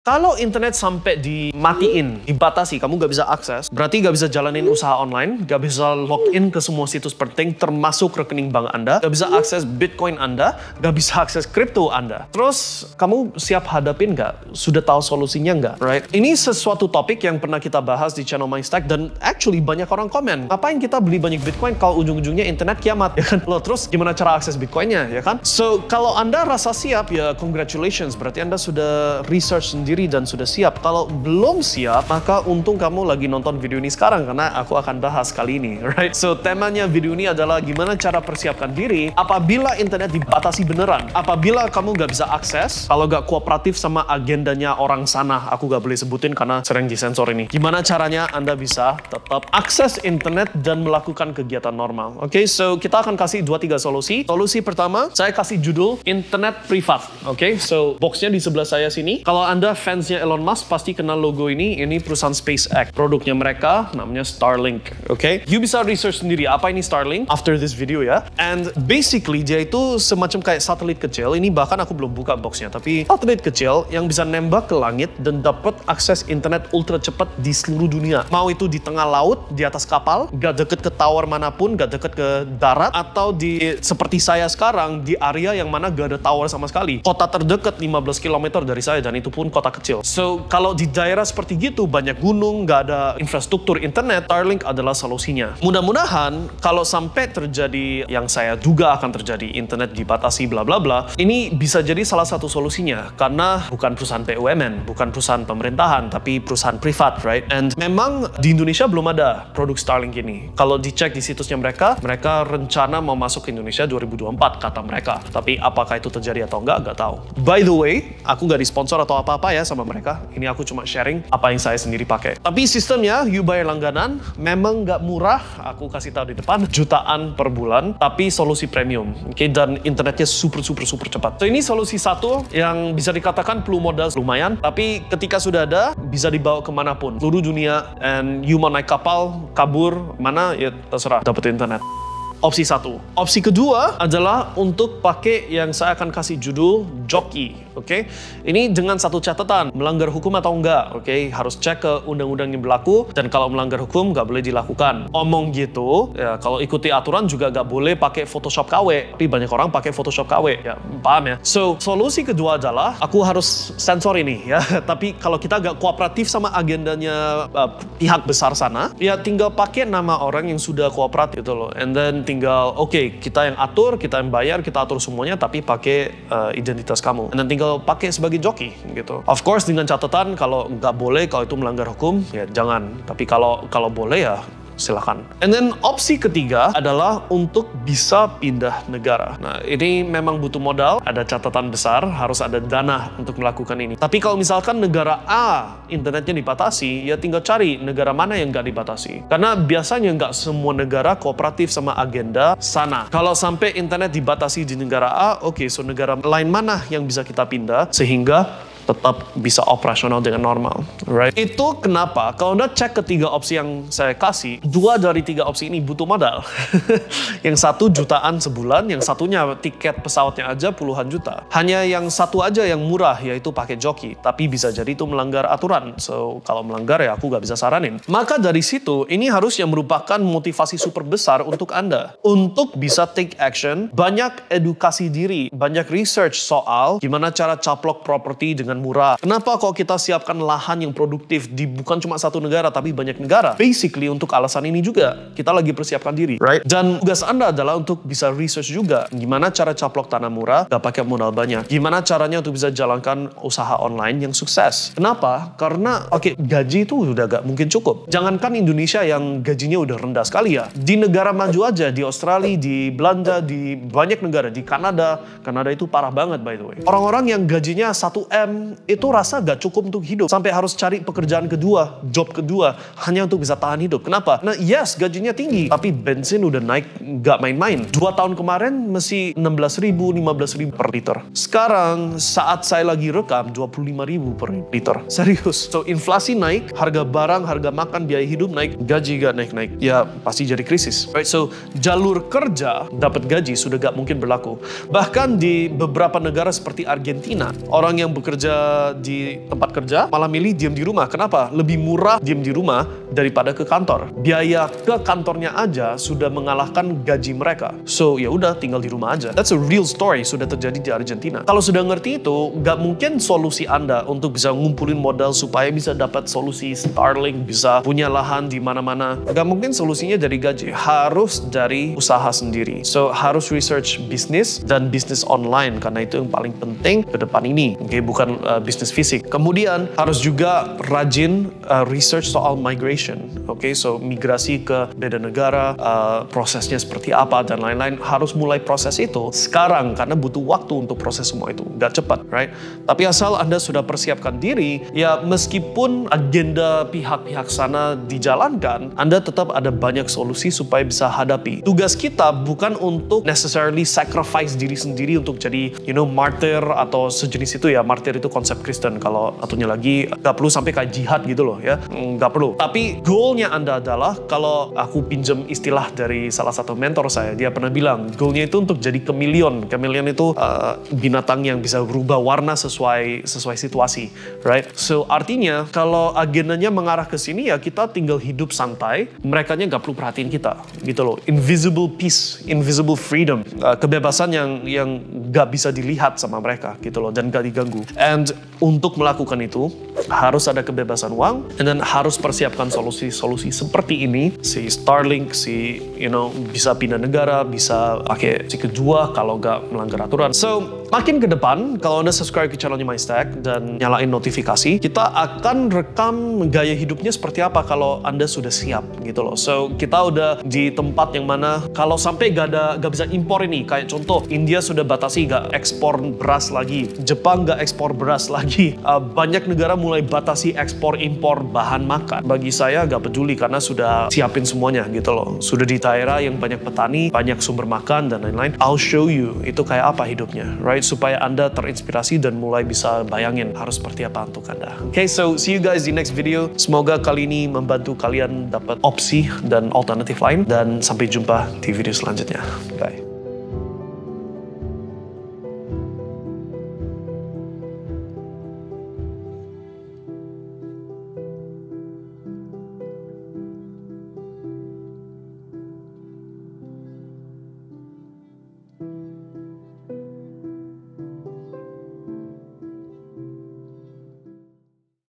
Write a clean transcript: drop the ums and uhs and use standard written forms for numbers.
Kalau internet sampai dimatiin, dibatasi, kamu nggak bisa akses, berarti nggak bisa jalanin usaha online, nggak bisa login ke semua situs penting, termasuk rekening bank Anda, nggak bisa akses Bitcoin Anda, nggak bisa akses kripto Anda. Terus, kamu siap hadapin nggak? Sudah tahu solusinya nggak? Right? Ini sesuatu topik yang pernah kita bahas di channel Mindstack, dan actually banyak orang komen, ngapain kita beli banyak Bitcoin kalau ujung-ujungnya internet kiamat, ya kan? Loh, terus gimana cara akses Bitcoinnya, ya kan? So, kalau Anda rasa siap, ya congratulations, berarti Anda sudah research sendiri dan sudah siap. Kalau belum siap, maka untung kamu lagi nonton video ini sekarang, karena aku akan bahas kali ini, right? So, temanya video ini adalah gimana cara persiapkan diri apabila internet dibatasi beneran. Apabila kamu nggak bisa akses, kalau nggak kooperatif sama agendanya orang sana, aku nggak boleh sebutin karena sering disensor ini. Gimana caranya Anda bisa tetap akses internet dan melakukan kegiatan normal. Oke, so kita akan kasih 2-3 solusi. Solusi pertama, saya kasih judul Internet Privat. Oke, so boxnya di sebelah saya sini. Kalau Anda fansnya Elon Musk pasti kenal logo ini. Ini perusahaan SpaceX. Produknya mereka namanya Starlink. Oke, you bisa research sendiri apa ini Starlink after this video ya. And basically dia itu semacam kayak satelit kecil. Ini bahkan aku belum buka boxnya, tapi satelit kecil yang bisa nembak ke langit dan dapat akses internet ultra cepat di seluruh dunia. Mau itu di tengah laut, di atas kapal, gak deket ke tower manapun, gak deket ke darat, atau di seperti saya sekarang di area yang mana gak ada tower sama sekali. Kota terdekat 15 km dari saya, dan itu pun kota kecil. So, kalau di daerah seperti gitu, banyak gunung, gak ada infrastruktur internet, Starlink adalah solusinya. Mudah-mudahan, kalau sampai terjadi yang saya duga akan terjadi, internet dibatasi bla bla bla, ini bisa jadi salah satu solusinya. Karena bukan perusahaan BUMN, bukan perusahaan pemerintahan, tapi perusahaan privat, right? And memang di Indonesia belum ada produk Starlink ini. Kalau dicek di situsnya mereka rencana mau masuk ke Indonesia 2024, kata mereka. Tapi apakah itu terjadi atau enggak tahu. By the way, aku nggak disponsor atau apa-apa ya sama mereka. Ini aku cuma sharing apa yang saya sendiri pakai. Tapi sistemnya, you bayar langganan, memang nggak murah, aku kasih tahu di depan, jutaan per bulan, tapi solusi premium. Oke, dan internetnya super cepat. So, ini solusi satu yang bisa dikatakan perlu modal lumayan, tapi ketika sudah ada, bisa dibawa kemanapun. Seluruh dunia, and you mau naik kapal, kabur, mana, ya terserah, dapat internet. Opsi satu. Opsi kedua adalah untuk pakai yang saya akan kasih judul joki. Oke? Ini dengan satu catatan, melanggar hukum atau enggak. Oke? Harus cek ke undang-undang yang berlaku, dan kalau melanggar hukum nggak boleh dilakukan. Omong gitu, ya kalau ikuti aturan juga nggak boleh pakai Photoshop KW. Tapi banyak orang pakai Photoshop KW. Ya, paham ya? So, solusi kedua adalah aku harus sensor ini ya. Tapi kalau kita nggak kooperatif sama agendanya pihak besar sana, ya tinggal pakai nama orang yang sudah kooperatif gitu loh. And then tinggal, oke, kita yang atur, kita yang bayar, kita atur semuanya, tapi pakai identitas kamu. Dan tinggal pakai sebagai joki, gitu. Of course, dengan catatan, kalau nggak boleh, kalau itu melanggar hukum, ya jangan. Tapi kalau boleh ya, silakan. And then opsi ketiga adalah untuk bisa pindah negara. Nah, ini memang butuh modal, ada catatan besar, harus ada dana untuk melakukan ini. Tapi kalau misalkan negara A internetnya dibatasi, ya tinggal cari negara mana yang nggak dibatasi. Karena biasanya nggak semua negara kooperatif sama agenda sana. Kalau sampai internet dibatasi di negara A, oke, so negara lain mana yang bisa kita pindah sehingga tetap bisa operasional dengan normal, right? Itu kenapa kalau Anda cek ketiga opsi yang saya kasih, 2 dari 3 opsi ini butuh modal. Yang satu jutaan sebulan, yang satunya tiket pesawatnya aja puluhan juta. Hanya yang satu aja yang murah, yaitu pakai joki, tapi bisa jadi itu melanggar aturan. So, kalau melanggar ya aku nggak bisa saranin. Maka dari situ, ini harusnya merupakan motivasi super besar untuk Anda. Untuk bisa take action, banyak edukasi diri, banyak research soal gimana cara caplok properti dengan murah. Kenapa kok kita siapkan lahan yang produktif di bukan cuma satu negara tapi banyak negara? Basically untuk alasan ini juga kita lagi persiapkan diri, right? Dan tugas Anda adalah untuk bisa research juga gimana cara caplok tanah murah gak pakai modal banyak. Gimana caranya untuk bisa jalankan usaha online yang sukses. Kenapa? Karena gaji itu udah gak mungkin cukup. Jangankan Indonesia yang gajinya udah rendah sekali ya. Di negara maju aja, di Australia, di Belanda, di banyak negara, di Kanada itu parah banget by the way. Orang-orang yang gajinya 1M itu rasa gak cukup untuk hidup. Sampai harus cari pekerjaan kedua, job kedua, hanya untuk bisa tahan hidup. Kenapa? Nah, yes, gajinya tinggi, tapi bensin udah naik gak main-main. 2 tahun kemarin masih 16.000, 15.000 per liter. Sekarang, saat saya lagi rekam, 25.000 per liter. Serius. So, inflasi naik, harga barang, harga makan, biaya hidup naik, gaji gak naik-naik. Ya, pasti jadi krisis. Right? So, jalur kerja dapat gaji sudah gak mungkin berlaku. Bahkan di beberapa negara seperti Argentina, orang yang bekerja kerja di tempat kerja, malah milih diam di rumah. Kenapa? Lebih murah diam di rumah daripada ke kantor. Biaya ke kantornya aja sudah mengalahkan gaji mereka. So, ya udah tinggal di rumah aja. That's a real story, sudah terjadi di Argentina. Kalau sudah ngerti itu, nggak mungkin solusi Anda untuk bisa ngumpulin modal supaya bisa dapat solusi Starlink, bisa punya lahan di mana-mana. Nggak mungkin solusinya dari gaji. Harus dari usaha sendiri. So, harus research bisnis dan bisnis online, karena itu yang paling penting ke depan ini. Oke, bukan bisnis fisik. Kemudian harus juga rajin research soal migration. Oke, so migrasi ke beda negara, prosesnya seperti apa dan lain-lain. Harus mulai proses itu sekarang karena butuh waktu untuk proses semua itu. Nggak cepat, right? Tapi asal Anda sudah persiapkan diri, ya meskipun agenda pihak-pihak sana dijalankan, Anda tetap ada banyak solusi supaya bisa hadapi. Tugas kita bukan untuk necessarily sacrifice diri sendiri untuk jadi, martyr atau sejenis itu ya. Martyr itu konsep Kristen. Kalau satunya lagi, nggak perlu sampai kayak jihad gitu loh ya. Nggak perlu. Tapi goalnya Anda adalah, kalau aku pinjam istilah dari salah satu mentor saya, dia pernah bilang, goalnya itu untuk jadi chameleon. Chameleon itu binatang yang bisa berubah warna sesuai situasi, right? So artinya kalau agendanya mengarah ke sini, ya kita tinggal hidup santai. Merekanya nggak perlu perhatiin kita, gitu loh. Invisible peace, invisible freedom, kebebasan yang nggak bisa dilihat sama mereka, gitu loh, dan nggak diganggu. And untuk melakukan itu harus ada kebebasan uang, dan harus persiapkan solusi-solusi seperti ini. Si Starlink, bisa pindah negara, bisa pakai si kedua kalau nggak melanggar aturan. So makin ke depan, kalau Anda subscribe ke channelnya MyStack dan nyalain notifikasi, kita akan rekam gaya hidupnya seperti apa kalau Anda sudah siap, gitu loh. So kita udah di tempat yang mana kalau sampai gak bisa impor ini, kayak contoh India sudah batasi gak ekspor beras lagi, Jepang gak ekspor beras lagi, banyak negara mulai batasi ekspor impor bahan makan. Bagi saya gak peduli karena sudah siapin semuanya, gitu loh. Sudah di daerah yang banyak petani, banyak sumber makan dan lain-lain. I'll show you itu kayak apa hidupnya, right? Supaya Anda terinspirasi dan mulai bisa bayangin harus seperti apa untuk Anda. Okay, so see you guys di next video. Semoga kali ini membantu kalian dapat opsi dan alternatif lain, dan sampai jumpa di video selanjutnya. Bye.